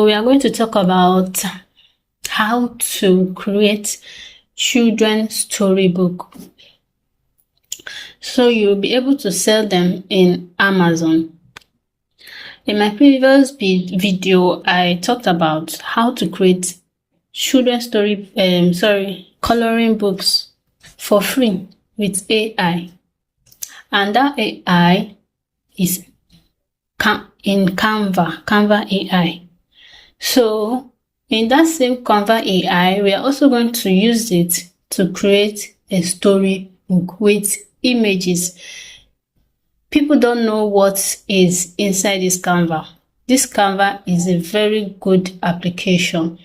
we are going to talk about how to create children's storybook. So you'll be able to sell them in Amazon. In my previous video, I talked about how to create children's coloring books for free with AI. And that AI is in Canva AI. So in that same Canva AI, we are also going to use it to create a storybook with images. People don't know what is inside this Canva. This Canva is a very good application.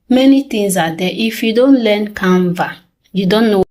Many things are there. If you don't learn Canva, you don't know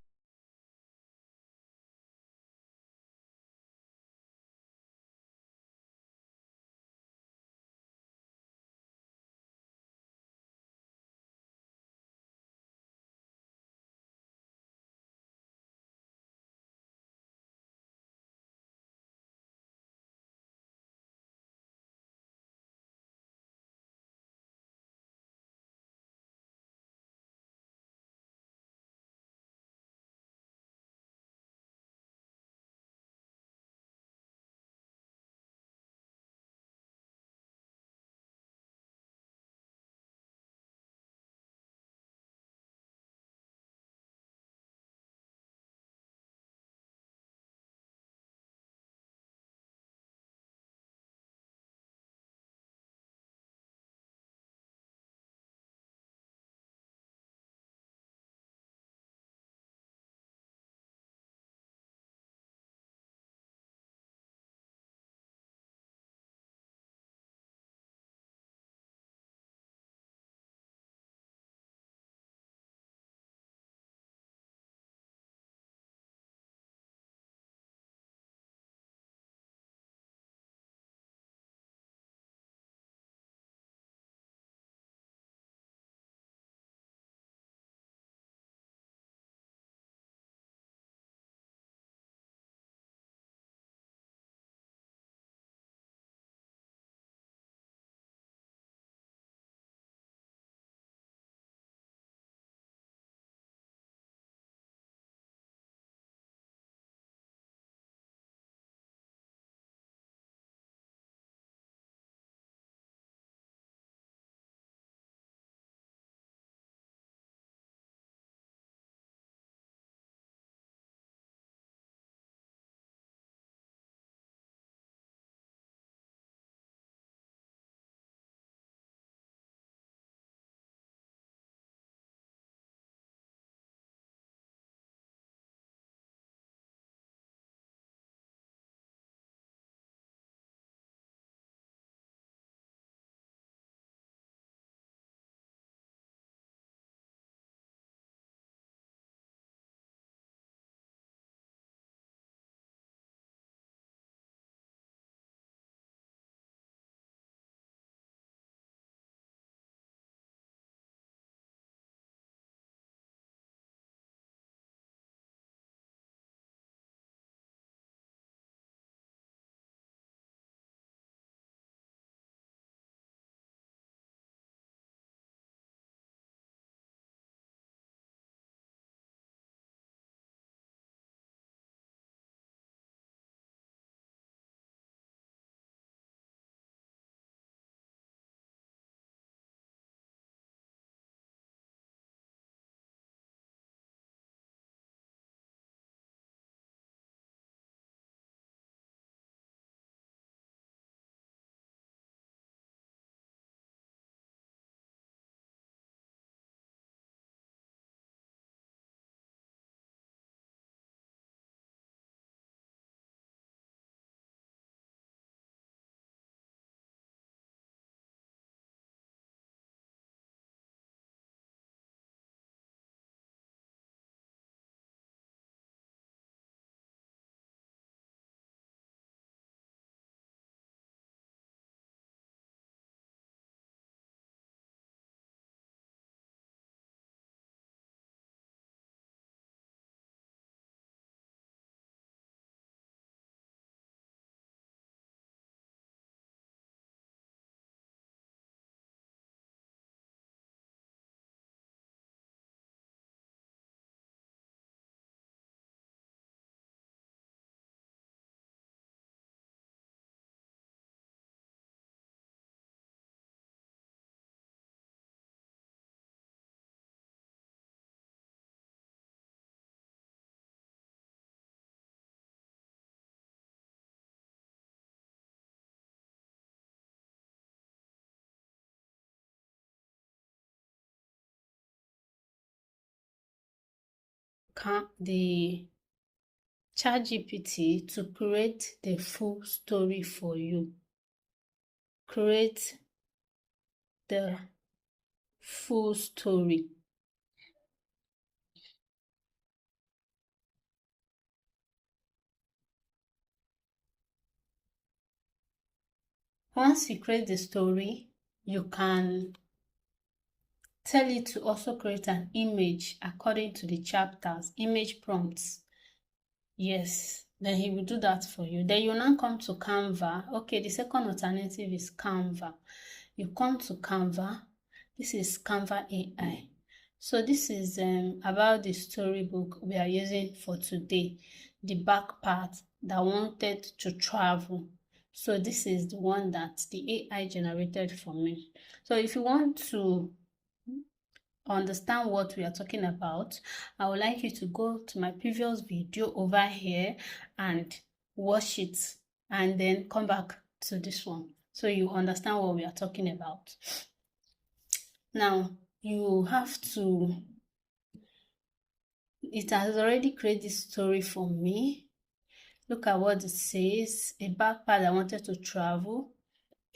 ChatGPT to create the full story for you. Create the full story. Once you create the story, you can tell it to also create an image according to the chapters, image prompts. Yes, then he will do that for you. Then you now come to Canva. Okay, the second alternative is Canva. You come to Canva. This is Canva AI. So this is about the storybook we are using for today, the back part that wanted to travel. So this is the one that the AI generated for me. So if you want to understand what we are talking about, I would like you to go to my previous video over here and watch it and then come back to this one so you understand what we are talking about. Now, you have to, it has already created this story for me. Look at what it says. A backpack that wanted to travel.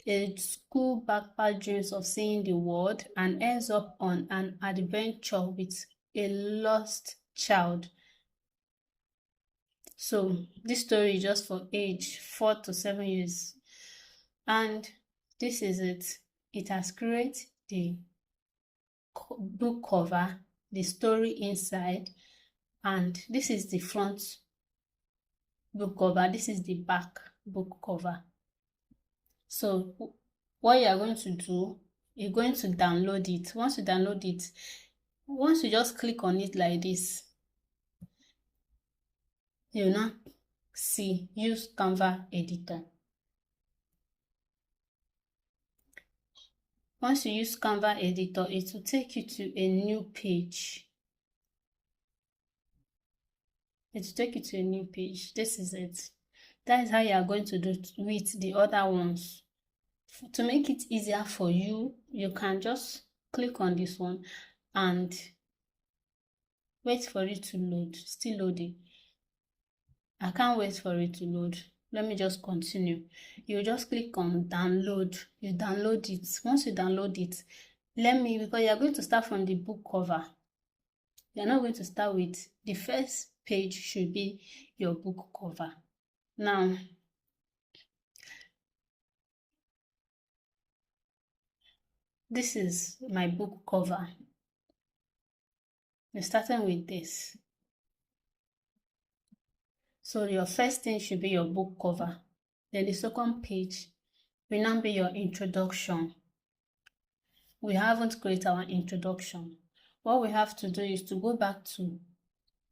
A school backpack dreams of seeing the world and ends up on an adventure with a lost child. So this story is just for age 4 to 7 years. And this is it. It has created the book cover, the story inside, and this is the front book cover. This is the back book cover. So what you are going to do, you're going to download it. Once you download it, once you just click on it like this, you now see use Canva editor. Once you use Canva editor, it will take you to a new page. It will take you to a new page. This is it. That is how you are going to do it with the other ones. To make it easier for you, you can just click on this one and wait for it to load. Still loading. I can't wait for it to load. Let me just continue. You just click on download. You download it. Once you download it, because you're going to start from the book cover. You're not going to start with the first page should be your book cover. Now, this is my book cover. We're starting with this. So your first thing should be your book cover. Then the second page will now be your introduction. We haven't created our introduction. What we have to do is to go back to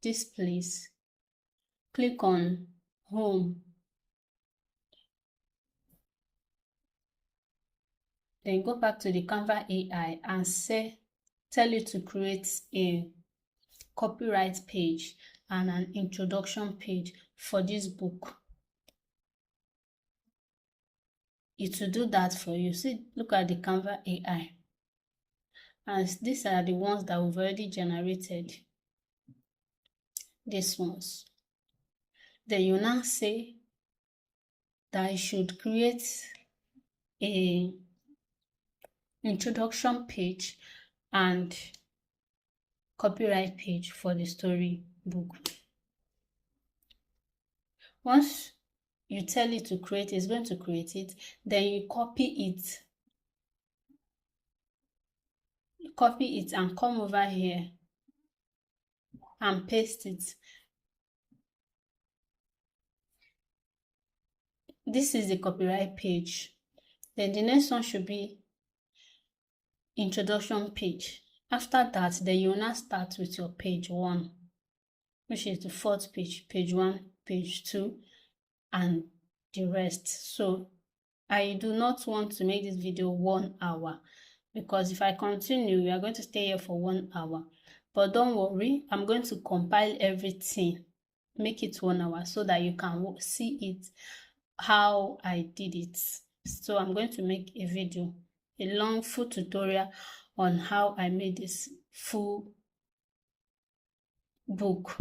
this place, click on home, then go back to the Canva AI and tell it to create a copyright page and an introduction page for this book. It will do that for you. See, look at the Canva AI. And these are the ones that we've already generated. These ones. Then you now say that I should create a introduction page and copyright page for the story book. Once you tell it to create, it's going to create it. Then you copy it. Copy it and come over here and paste it. This is the copyright page. Then the next one should be introduction page. After that, then you will now start with your page 1, which is the fourth page, page 1, page 2, and the rest. So I do not want to make this video 1 hour because if I continue, we are going to stay here for 1 hour. But don't worry, I'm going to compile everything, make it 1 hour so that you can see it, how I did it. So I'm going to make a video, a long full tutorial on how I made this full book.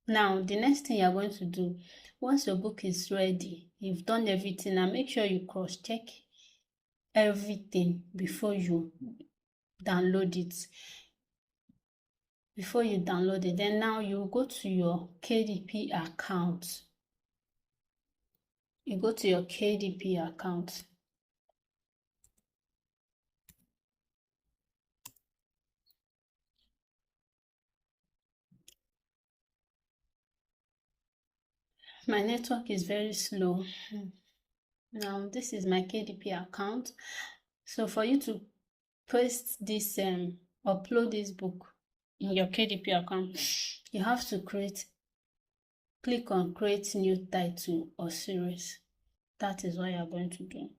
Now, the next thing you're going to do, once your book is ready, you've done everything, and make sure you cross-check everything before you download it. Then now you go to your KDP account. You go to your KDP account. My network is very slow. Now, this is my KDP account. So for you to paste this, upload this book in your KDP account, you have to click on create new title or series. That is what you're going to do.